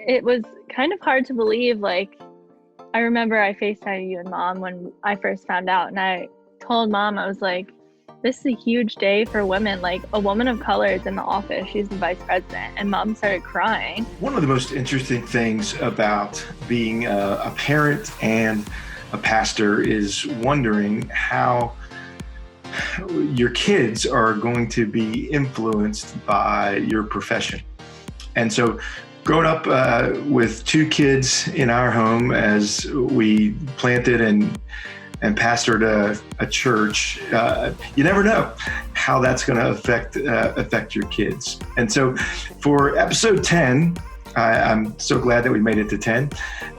it was kind of hard to believe. Like, I remember I FaceTimed you and Mom when I first found out, and I told Mom, I was like, this is a huge day for women. Like, a woman of color is in the office. She's the vice president. And Mom started crying. One of the most interesting things about being a parent and a pastor is wondering how your kids are going to be influenced by your profession. And so growing up with two kids in our home as we planted and pastored a church, you never know how that's going to affect your kids. And so for episode 10, I'm so glad that we made it to 10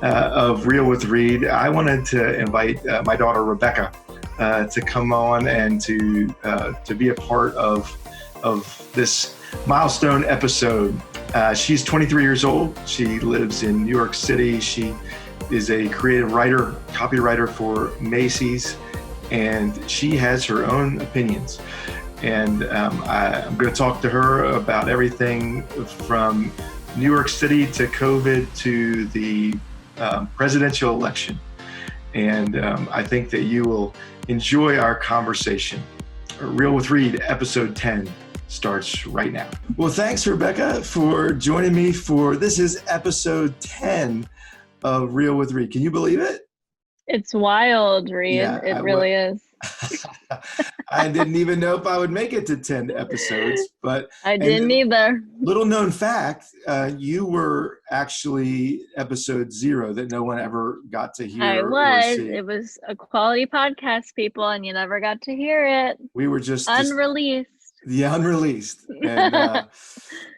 of Real with Reed. I wanted to invite my daughter Rebecca to come on and to be a part of this milestone episode. She's 23 years old. She lives in New York City. She is a creative writer, copywriter for Macy's, and she has her own opinions. And I'm going to talk to her about everything from New York City to COVID to the presidential election. And I think that you will enjoy our conversation. Real with Reed, episode 10 starts right now. Well, thanks, Rebecca, for joining me this is episode 10 of Real with Reed. Can you believe it? It's wild, Reed. Yeah, it really is. I didn't even know if I would make it to 10 episodes, but I didn't either. Little known fact, you were actually episode 0 that no one ever got to hear. I was. It was a quality podcast, people, and you never got to hear it. We were just unreleased. Unreleased.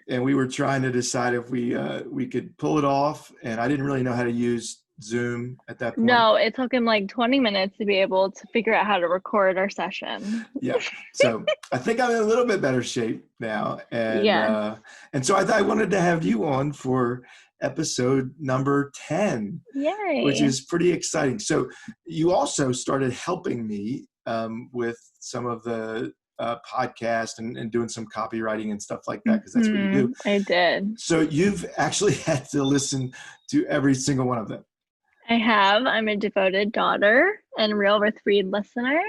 And we were trying to decide if we could pull it off, and I didn't really know how to use Zoom at that point. No, it took him like 20 minutes to be able to figure out how to record our session. Yeah. So I think I'm in a little bit better shape now. And and so I wanted to have you on for episode number 10. Yay. Which is pretty exciting. So you also started helping me with some of the podcast and doing some copywriting and stuff like that, because that's what you do. I did. So you've actually had to listen to every single one of them. I have. I'm a devoted daughter and Real with Reed listener.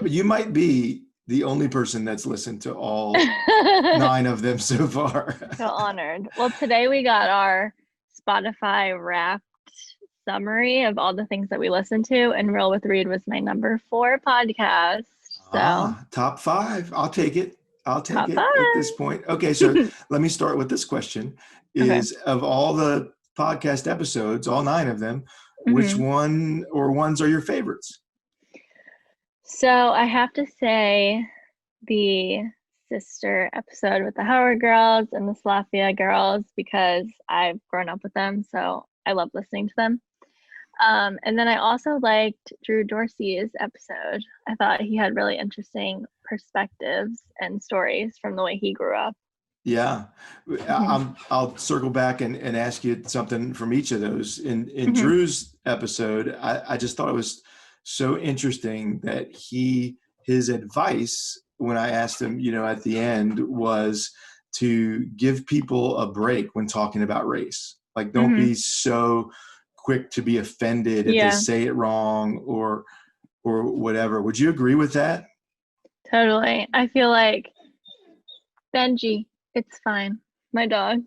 You might be the only person that's listened to all 9 of them so far. So honored. Well, today we got our Spotify Wrapped summary of all the things that we listened to, and Real with Reed was my number 4 podcast. So top 5. I'll take it. Top 5 at this point. Okay, so let me start with this question. Is of all the podcast episodes, all 9 of them, which one or ones are your favorites? So I have to say the sister episode with the Howard girls and the Slaffia girls, because I've grown up with them, so I love listening to them. And then I also liked Drew Dorsey's episode. I thought he had really interesting perspectives and stories from the way he grew up. Yeah. I'll circle back and ask you something from each of those. In Drew's episode, I just thought it was so interesting that his advice when I asked him, at the end, was to give people a break when talking about race. Like, don't be so quick to be offended if they say it wrong or whatever. Would you agree with that? Totally. I feel like Benji, it's fine. My dog.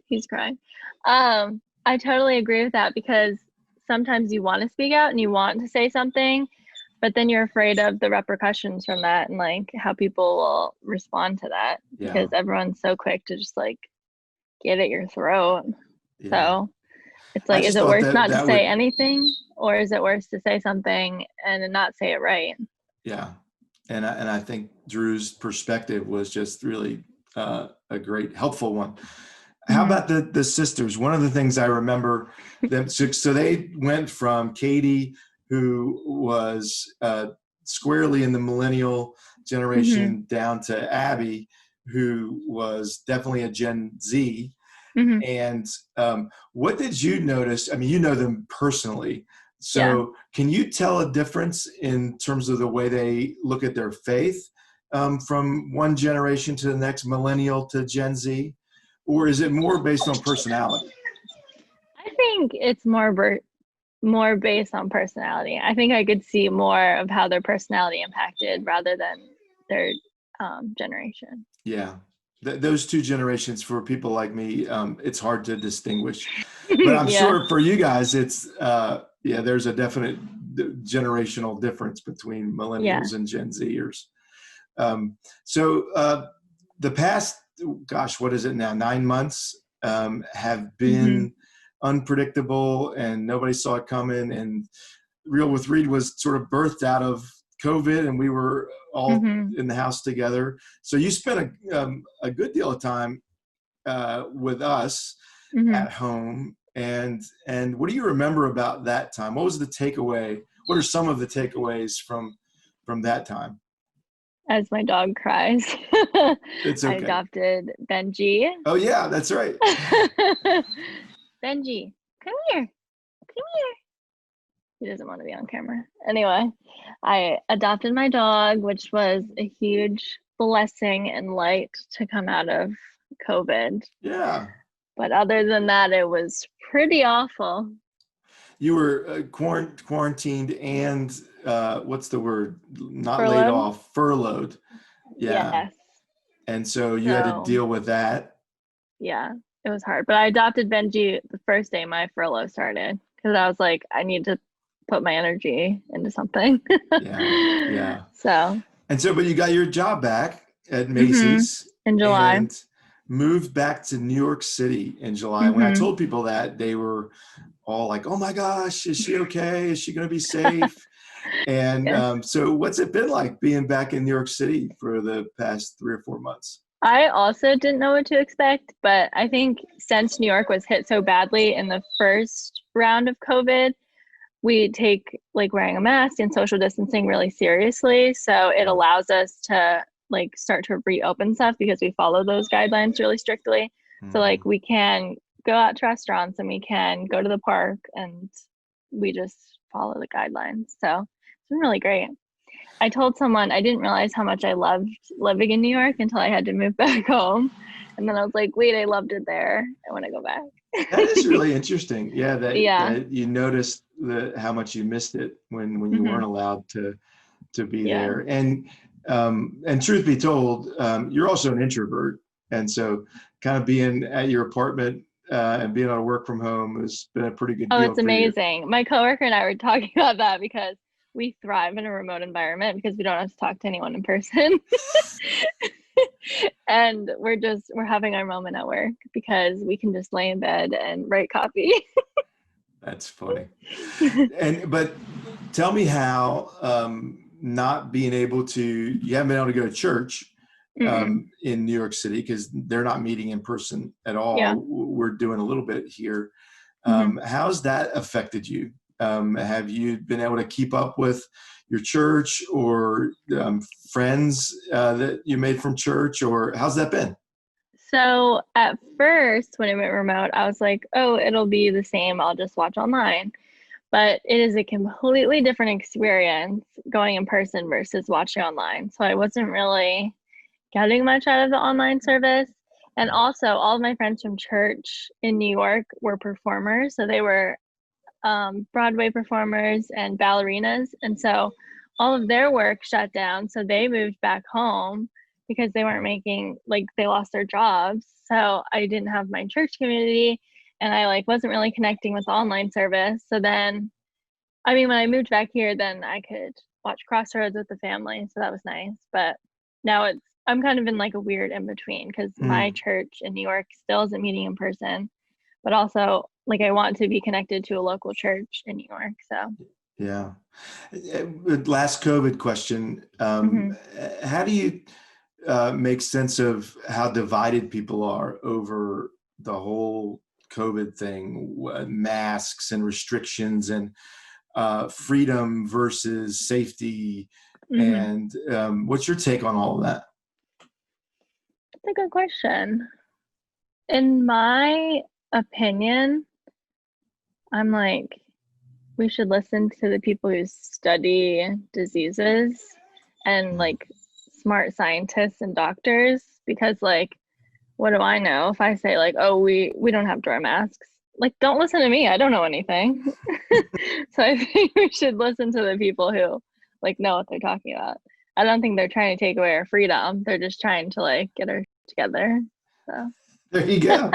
He's crying. I totally agree with that, because sometimes you want to speak out and you want to say something, but then you're afraid of the repercussions from that and like how people will respond to that, because everyone's so quick to just like get at your throat. So it's like, is it worse not to say anything, or is it worse to say something and not say it right? Yeah. And I think Drew's perspective was just really a great, helpful one. How about the sisters? One of the things I remember them, so they went from Katie, who was squarely in the millennial generation, down to Abby, who was definitely a Gen Z. And what did you notice? I mean, you know them personally. So can you tell a difference in terms of the way they look at their faith from one generation to the next, millennial to Gen Z? or is it more based on personality? I think it's more based on personality. I think I could see more of how their personality impacted rather than their generation. Yeah. Those two generations for people like me, it's hard to distinguish. But I'm Yeah. sure for you guys, it's, yeah, there's a definite generational difference between Yeah. millennials and Gen Zers. So the past, gosh, what is it now? 9 months have Hmm. been unpredictable and nobody saw it coming. And Real with Reed was sort of birthed out of COVID, and we were all Hmm. in the house together. So you spent a good deal of time with us Hmm. at home. And what do you remember about that time? What was the takeaway? What are some of the takeaways from that time? As my dog cries, It's I okay. adopted Benji. Oh yeah, that's right. Benji, come here. Come here. He doesn't want to be on camera. Anyway, I adopted my dog, which was a huge blessing and light to come out of COVID. Yeah. But other than that, it was pretty awful. You were quarantined and what's the word? Not laid Furloughed? off, furloughed. Yeah. Yes. And so you had to So, deal with that. yeah, it was hard. But I adopted Benji the first day my furlough started because I was like, I need to put my energy into something. Yeah. Yeah. So, And so, but you got your job back at hmm, Macy's in July. and moved back to New York City in July. When I Hmm. told people that, they were all like, "Oh my gosh, is she okay? Is she going to be safe?" And Yeah. so, what's it been like being back in New York City for the past 3 or 4 months? I also didn't know what to expect, but I think since New York was hit so badly in the first round of COVID, we take like wearing a mask and social distancing really seriously. So it allows us to like start to reopen stuff because we follow those guidelines really strictly. So Mm-hmm. like we can go out to restaurants and we can go to the park and we just follow the guidelines. So it's been really great. I told someone I didn't realize how much I loved living in New York until I had to move back home. And then I was like, wait, I loved it there. I want to go back. That is really interesting. Yeah, Yeah. that you noticed how much you missed it when you weren't Hmm. allowed to be Yeah. there. And truth be told, you're also an introvert, and so kind of being at your apartment and being able to work from home has been a pretty good Oh, deal it's for you. amazing. My coworker and I were talking about that because we thrive in a remote environment because we don't have to talk to anyone in person. And we're having our moment at work because we can just lay in bed and write copy. That's funny. But tell me how not being able to, you haven't been able to go to church Mm-mm. in New York City because they're not meeting in person at Yeah. all. We're doing a little bit here. Hmm. How's that affected you? Have you been able to keep up with your church or friends that you made from church, or how's that been? So at first, when it went remote, I was like, oh, it'll be the same. I'll just watch online. But it is a completely different experience going in person versus watching online. So I wasn't really getting much out of the online service. And also, all of my friends from church in New York were performers. So they were Broadway performers and ballerinas. And so all of their work shut down. So they moved back home because they weren't making, like, they lost their jobs. So I didn't have my church community and I like wasn't really connecting with the online service. So then, I mean, when I moved back here, then I could watch Crossroads with the family. So that was nice. But now I'm kind of in like a weird in between because my Mm, church in New York still isn't meeting in person, but also like I want to be connected to a local church in New York. So, yeah. Last COVID question. hmm. How do you make sense of how divided people are over the whole COVID thing, masks and restrictions and freedom versus safety? Hmm. And what's your take on all of that? That's a good question. In my opinion, I'm like, we should listen to the people who study diseases and like smart scientists and doctors because like what do I know if I say like, oh, we don't have to wear masks? Like, don't listen to me. I don't know anything. So I think we should listen to the people who like know what they're talking about. I don't think they're trying to take away our freedom. They're just trying to like get her together. So There you go.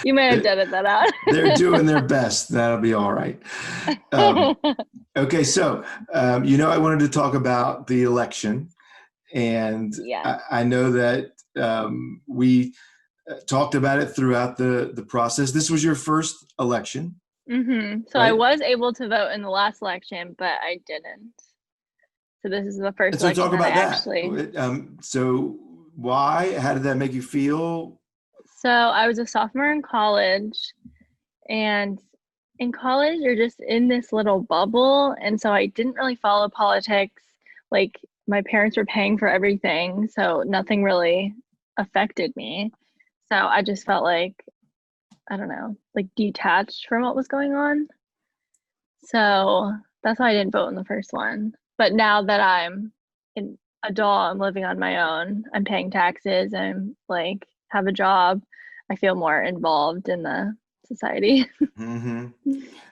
you may have to edit that out. They're doing their best. That'll be all right. Okay, so I wanted to talk about the election, and Yeah. I know that we talked about it throughout the process. This was your first election, So I right? was able to vote in the last election, but I didn't. So this is the And first so election talk that I about that. actually. So why? How did that make you feel? So I was a sophomore in college, and in college you're just in this little bubble, and so I didn't really follow politics. Like my parents were paying for everything, so nothing really affected me. So I just felt like, I don't know, like detached from what was going on. So that's why I didn't vote in the first one. But now that I'm an adult, I'm living on my own, I'm paying taxes, I'm like have a job, I feel more involved in the society. Hmm.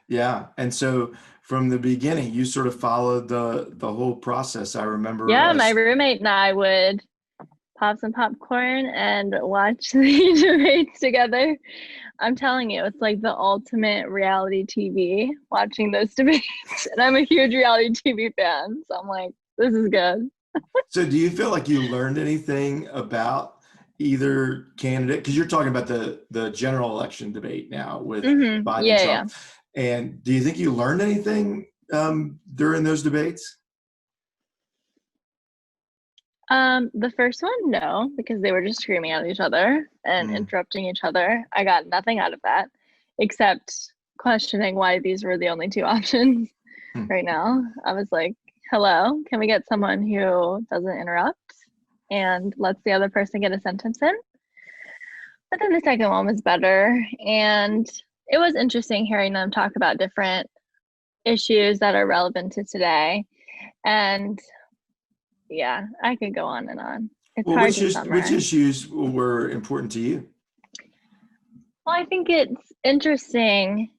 Yeah. And so from the beginning, you sort of followed the whole process. I remember Yeah, my us. roommate and I would pop some popcorn and watch the debates together. I'm telling you, it's like the ultimate reality TV watching those debates. And I'm a huge reality TV fan. So I'm like, this is good. So do you feel like you learned anything about either candidate? Because you're talking about the general election debate now with Biden and Yeah, yeah. Trump. And do you think you learned anything during those debates? The first one, no, because they were just screaming at each other and Mm, interrupting each other. I got nothing out of that except questioning why these were the only two options mm, right now. I was like, hello, can we get someone who doesn't interrupt and lets the other person get a sentence in? But then the second one was better. And it was interesting hearing them talk about different issues that are relevant to today. And yeah, I could go on and on. It's Well, hard to which summarize. issues were important to you? Well, I think it's interesting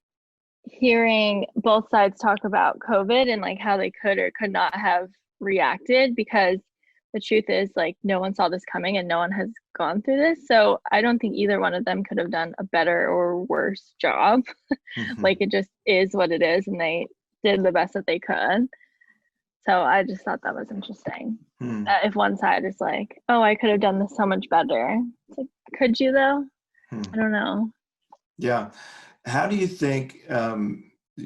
hearing both sides talk about COVID and like how they could or could not have reacted, because the truth is like no one saw this coming and no one has gone through this. So I don't think either one of them could have done a better or worse job. Hmm. Like it just is what it is, and they did the best that they could. So I just thought that was interesting. Hmm. If one side is like, oh, I could have done this so much better. It's like, could you though? I Hmm. don't know. Yeah. How do you think,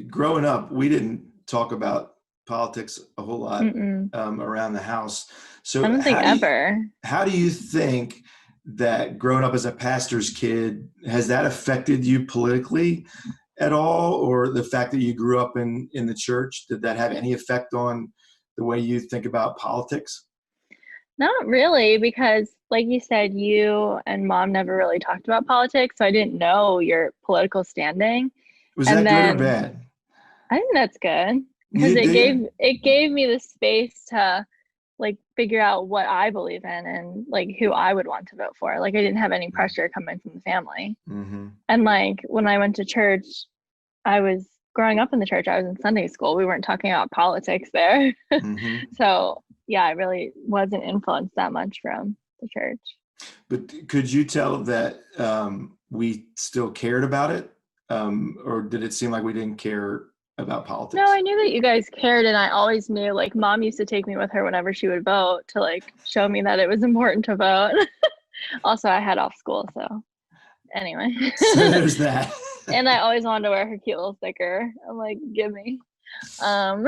growing up, we didn't talk about politics a whole lot Mm-mm. around the house. I So don't think ever. how do you think that growing up as a pastor's kid, has that affected you politically at all? Or the fact that you grew up in the church, did that have any effect on the way you think about politics? Not really, because like you said, you and mom never really talked about politics, so I didn't know your political standing. Was And that good or then bad? I think that's good because You do you? it gave me the space to like figure out what I believe in and like who I would want to vote for. Like I didn't have any pressure coming from the family. Mm-hmm. And like when I went to church, I was growing up in the church, I was in Sunday school. We weren't talking about politics there. Mm-hmm. So yeah, I really wasn't influenced that much from the church. But could you tell that we still cared about it? Or did it seem like we didn't care about No, politics? I knew that you guys cared, and I always knew like mom used to take me with her whenever she would vote to like show me that it was important to vote. Also, I had off school, so anyway. So there's that. And I always wanted to wear her cute little sticker. I'm like, give me. Um,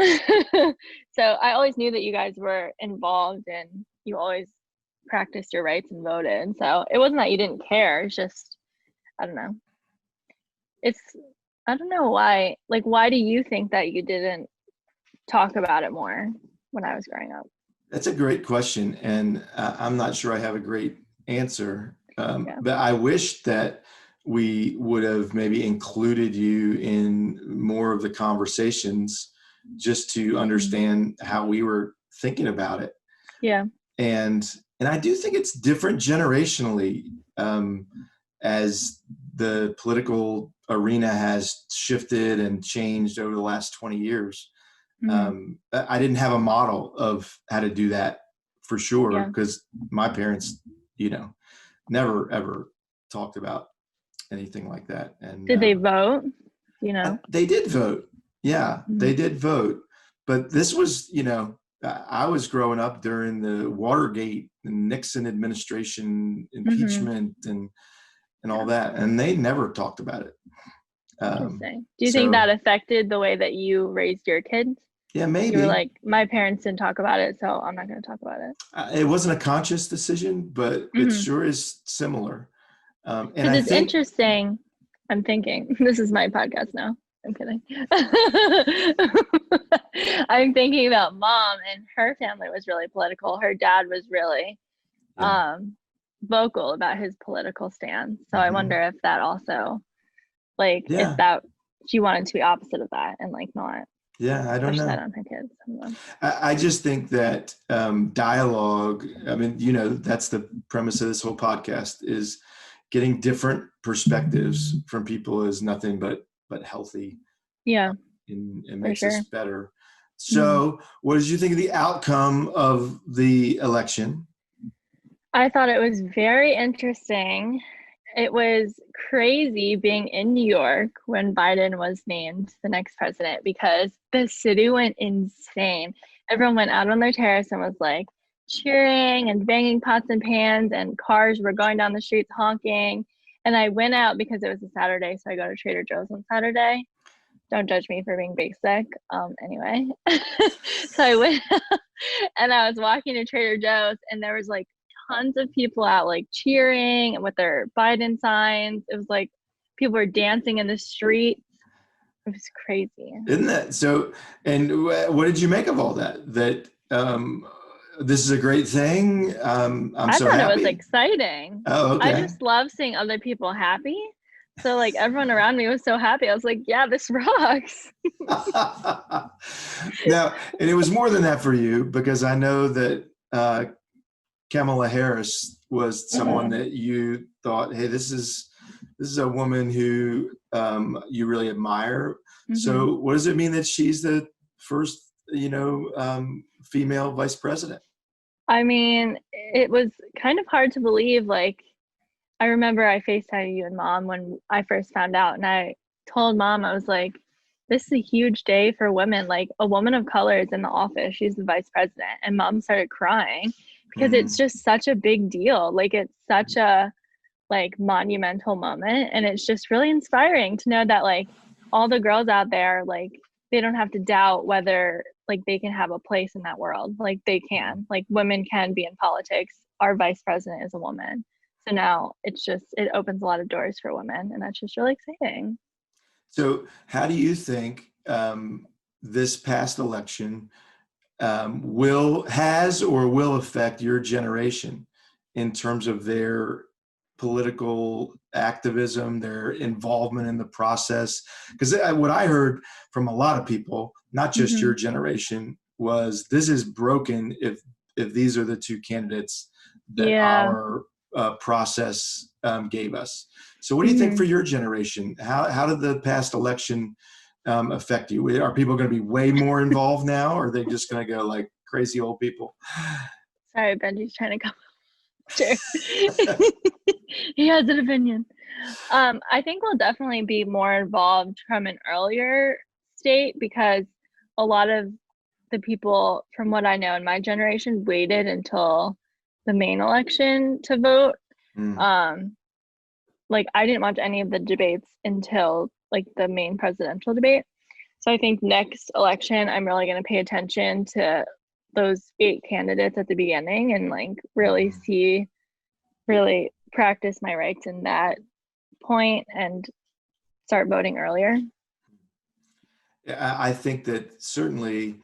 so I always knew that you guys were involved and you always practiced your rights and voted. So it wasn't that you didn't care. It's just, I don't know. It's, I don't know why. Like, why do you think that you didn't talk about it more when I was growing up? That's a great question, and I'm not sure I have a great answer. Yeah. But I wish that we would have maybe included you in more of the conversations, just to Mm. understand how we were thinking about it. Yeah. And And I do think it's different generationally, as the political arena has shifted and changed over the last 20 years. I didn't have a model of how to do that for sure, because my parents, never ever talked about anything like that. And did they vote? They did vote. Yeah, they did vote. But this was, I was growing up during the Watergate and Nixon administration impeachment and all that, and they never talked about it. Interesting. Do you think that affected the way that you raised your kids? Yeah, maybe. You were like, my parents didn't talk about it, so I'm not going to talk about it. It wasn't a conscious decision, but it sure is similar. And it's interesting. I'm thinking, this is my podcast now. I'm kidding. I'm thinking about Mom, and her family was really political. Her dad was really vocal about his political stance. So I wonder if that also, if that she wanted to be opposite of that and not. Yeah, I don't know. That on her kids. I just think that dialogue, I mean, that's the premise of this whole podcast, is getting different perspectives from people is nothing but healthy. Yeah. And makes us better. So what did you think of the outcome of the election? I thought it was very interesting. It was crazy being in New York when Biden was named the next president, because the city went insane. Everyone went out on their terrace and was cheering and banging pots and pans, and cars were going down the streets honking. And I went out because it was a Saturday, so I go to Trader Joe's on Saturday. Don't judge me for being basic. Anyway, so I went and I was walking to Trader Joe's, and there was tons of people out cheering with their Biden signs. It was people were dancing in the streets. It was crazy. Isn't that so? And what did you make of all that? That this is a great thing. I thought it was exciting. Oh, okay. I just love seeing other people happy. So everyone around me was so happy. I was like, yeah, this rocks. Now, and it was more than that for you, because I know that Kamala Harris was someone that you thought, hey, this is a woman who you really admire. So what does it mean that she's the first, female vice president? I mean, it was kind of hard to believe. I remember I FaceTimed you and Mom when I first found out, and I told Mom, I was like, this is a huge day for women. A woman of color is in the office. She's the vice president. And Mom started crying because it's just such a big deal. It's such a monumental moment. And it's just really inspiring to know that all the girls out there, they don't have to doubt whether they can have a place in that world. They can. Women can be in politics. Our vice president is a woman. So now it opens a lot of doors for women, and that's just really exciting. So how do you think this past election will affect your generation in terms of their political activism, their involvement in the process? Because what I heard from a lot of people, not just your generation, was this is broken if these are the two candidates that our process gave us. So what do you think for your generation? How did the past election affect you? Are people going to be way more involved now, or are they just going to go like crazy old people? Sorry, Benji's trying to come. He has an opinion. I think we'll definitely be more involved from an earlier state, because a lot of the people, from what I know in my generation, waited until the main election to vote. I didn't watch any of the debates until the main presidential debate. So I think next election, I'm really going to pay attention to those 8 candidates at the beginning and really practice my rights in that point and start voting earlier. I think that certainly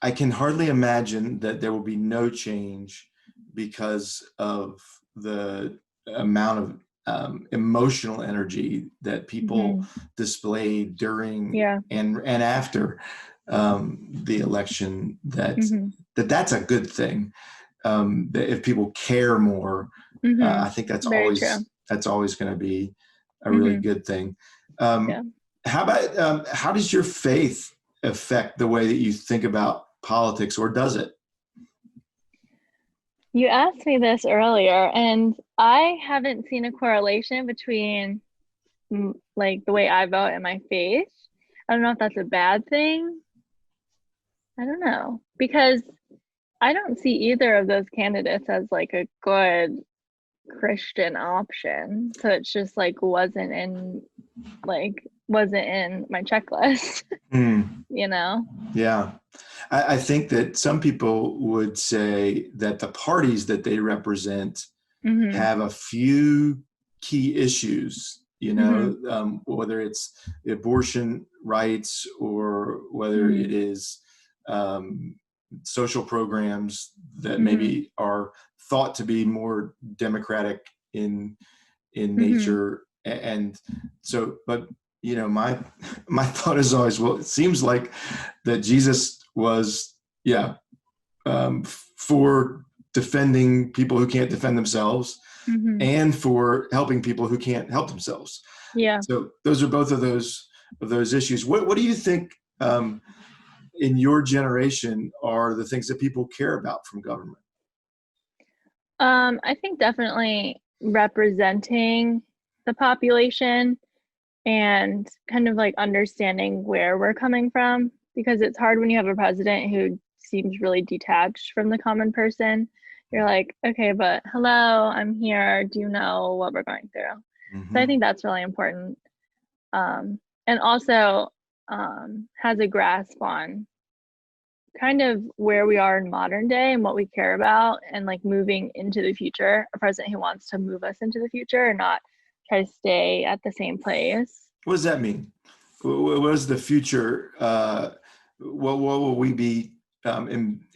I can hardly imagine that there will be no change because of the amount of emotional energy that people displayed during and after the election, that that's a good thing. That if people care more, I think Very true. that's always going to be a really Mm-hmm. good thing. Yeah. How about how does your faith affect the way that you think about politics, or does it? You asked me this earlier, and I haven't seen a correlation between like the way I vote and my faith. I don't know if that's a bad thing. I don't know because I don't see either of those candidates as like a good Christian option. So it's just like wasn't in my checklist, Mm, you know? yeah. I think that some people would say that the parties that they represent Mm-hmm. have a few key issues, Mm-hmm. whether it's abortion rights or whether Mm-hmm. it is um, social programs that Mm-hmm. maybe are thought to be more democratic in Mm-hmm. nature. And so, but my my thought is always, well, it seems like that Jesus was, yeah, for defending people who can't defend themselves Mm-hmm. and for helping people who can't help themselves. Yeah. So those are both of those issues. What do you think in your generation are the things that people care about from government? I think definitely representing the population and kind of like understanding where we're coming from because it's hard when you have a president who seems really detached from the common person. You're like, okay, but hello, I'm here. Do you know what we're going through? So I Mm-hmm. think that's really important. And also has a grasp on kind of where we are in modern day and what we care about and like moving into the future, a president who wants to move us into the future and not try to stay at the same place. What does that mean? What is the future? What will we be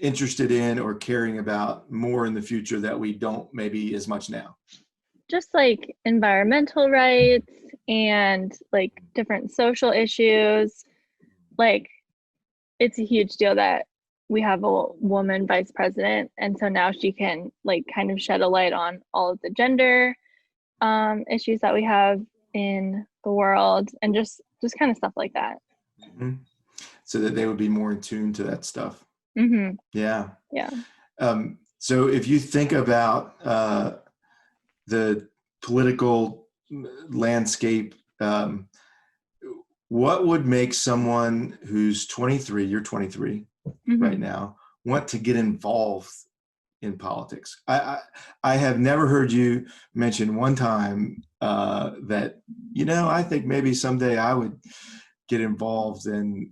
interested in or caring about more in the future that we don't maybe as much now? Just like environmental rights and like different social issues. Like it's a huge deal that we have a woman vice president and so now she can like kind of shed a light on all of the gender issues that we have in the world and just kind of stuff like that. Mm-hmm. So that they would be more in tune to that stuff. Mm-hmm. Yeah. Yeah. So if you think about the political landscape, what would make someone who's 23, you're 23 right Mm-hmm. now, want to get involved in politics? I have never heard you mention one time that, I think maybe someday I would get involved and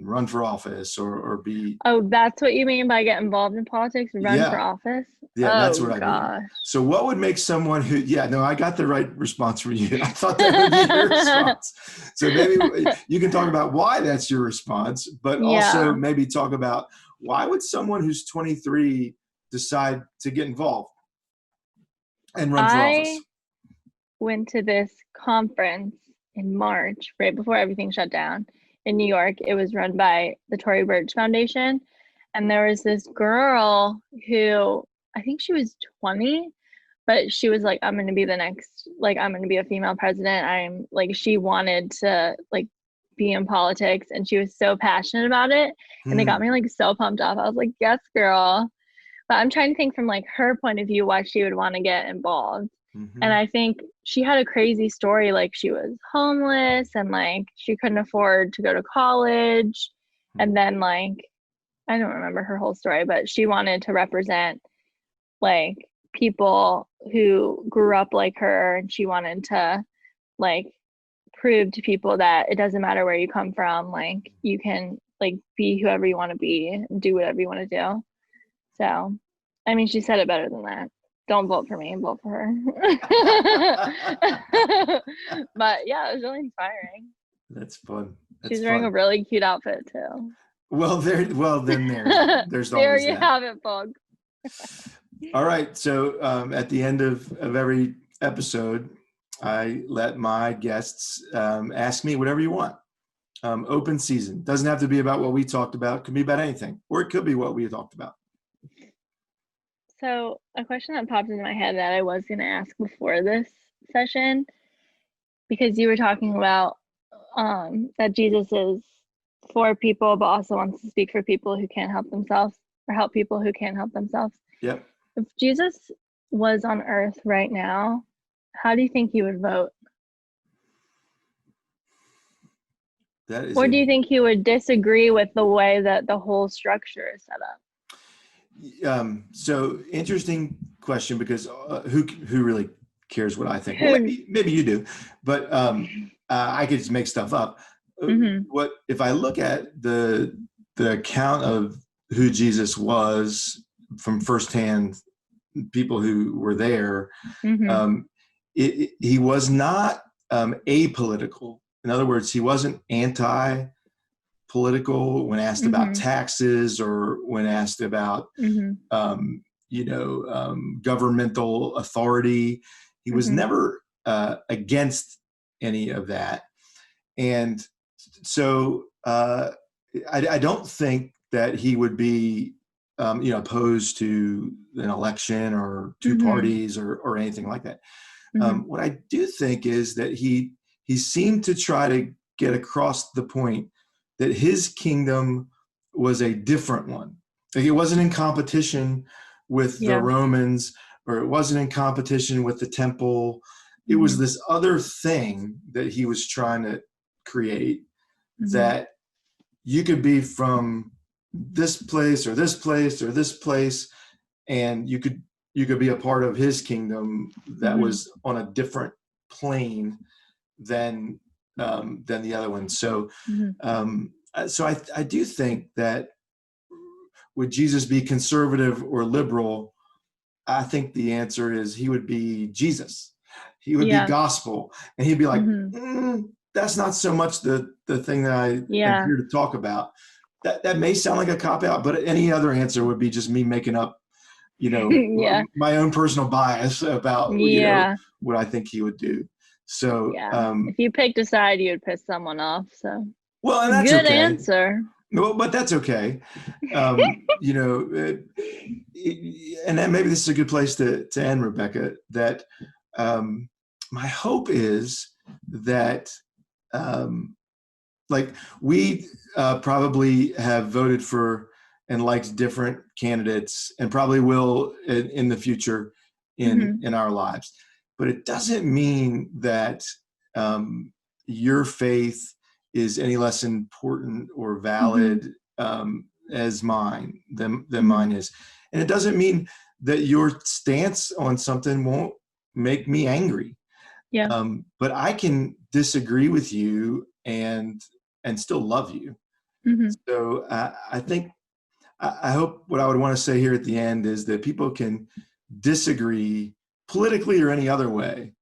run for office or be. Oh, that's what you mean by get involved in politics, run for Yeah. office? Yeah, that's Oh what I mean. gosh. So what would make someone who, yeah, no, I got the right response from you. I thought that would be your response. So maybe you can talk about why that's your response, but also Yeah. maybe talk about why would someone who's 23 decide to get involved and run for I office? went to this conference in March, right before everything shut down in New York. It was run by the Tory Burch Foundation. And there was this girl who I think she was 20, but she was like, I'm going to be the next, like, I'm going to be a female president. I'm like, she wanted to like be in politics and she was so passionate about it. And it got Hmm. me like so pumped up. I was like, yes, girl. But I'm trying to think from like her point of view why she would want to get involved. And Mm-hmm. I think she had a crazy story. Like she was homeless and like she couldn't afford to go to college. And then like I don't remember her whole story, but she wanted to represent like people who grew up like her and she wanted to like prove to people that it doesn't matter where you come from, like you can like be whoever you want to be and do whatever you want to do. So, I mean, she said it better than that. Don't vote for me, vote for her. But yeah, it was really inspiring. That's fun. That's She's wearing a fun. really cute outfit too. There's There always you that. have it, folks. All right. So at the end of every episode, I let my guests ask me whatever you want. Open season. Doesn't have to be about what we talked about. It could be about anything, or it could be what we talked about. So a question that popped into my head that I was going to ask before this session, because you were talking about that Jesus is for people, but also wants to speak for people who can't help themselves, or help people who can't help themselves. Yep. If Jesus was on earth right now, how do you think he would vote? Or do you think he would disagree with the way that the whole structure is set up? So interesting question, because who really cares what I think? Well, maybe you do, but I could just make stuff up. What if I look at the account of who Jesus was from firsthand people who were there? He was not apolitical. In other words, he wasn't anti-political when asked about taxes, or when asked about governmental authority. He was never against any of that. And so I don't think that he would be opposed to an election or two parties or anything like that. What I do think is that he seemed to try to get across the point that his kingdom was a different one. Like, it wasn't in competition with the Romans, or it wasn't in competition with the temple. It was this other thing that he was trying to create, that you could be from this place or this place or this place, and you could be a part of his kingdom that was on a different plane than the other one. So so I do think that, would Jesus be conservative or liberal? I think the answer is he would be Jesus. He would be gospel, and he'd be like, that's not so much the thing that I am here to talk about. That may sound like a cop-out, but any other answer would be just me making up, my own personal bias about what I think he would do. So if you picked a side, you would piss someone off. So and that's good okay. answer. Well, but that's okay. And then maybe this is a good place to end, Rebecca, that my hope is that we probably have voted for and liked different candidates, and probably will in the future in our lives. But it doesn't mean that your faith is any less important or valid as mine than mine is. And it doesn't mean that your stance on something won't make me angry. But I can disagree with you and still love you. So I think, I hope what I would want to say here at the end is that people can disagree politically or any other way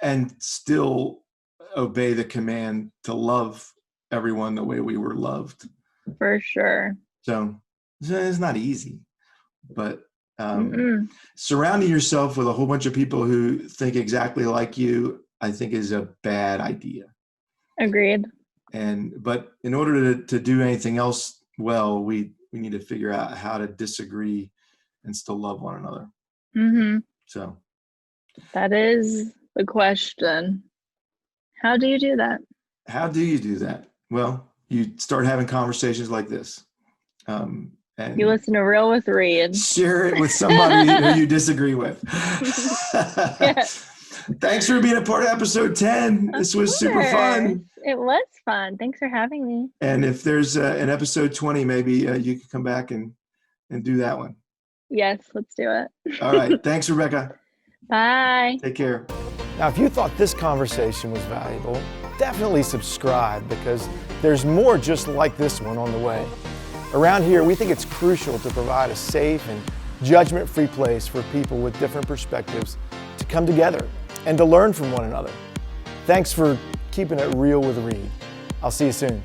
and still obey the command to love everyone the way we were loved. For sure. So it's not easy, but surrounding yourself with a whole bunch of people who think exactly like you, I think, is a bad idea. Agreed. But in order to do anything else well, we need to figure out how to disagree and still love one another. So that is the question. How do you do that? How do you do that? Well, you start having conversations like this. And you listen to Real with Reed. Share it with somebody who you disagree with. Thanks for being a part of episode 10. This was super fun. It was fun. Thanks for having me. And if there's an episode 20, maybe you can come back and do that one. Yes, let's do it. All right. Thanks, Rebecca. Bye. Take care. Now, if you thought this conversation was valuable, definitely subscribe, because there's more just like this one on the way. Around here, we think it's crucial to provide a safe and judgment-free place for people with different perspectives to come together and to learn from one another. Thanks for keeping it real with Reed. I'll see you soon.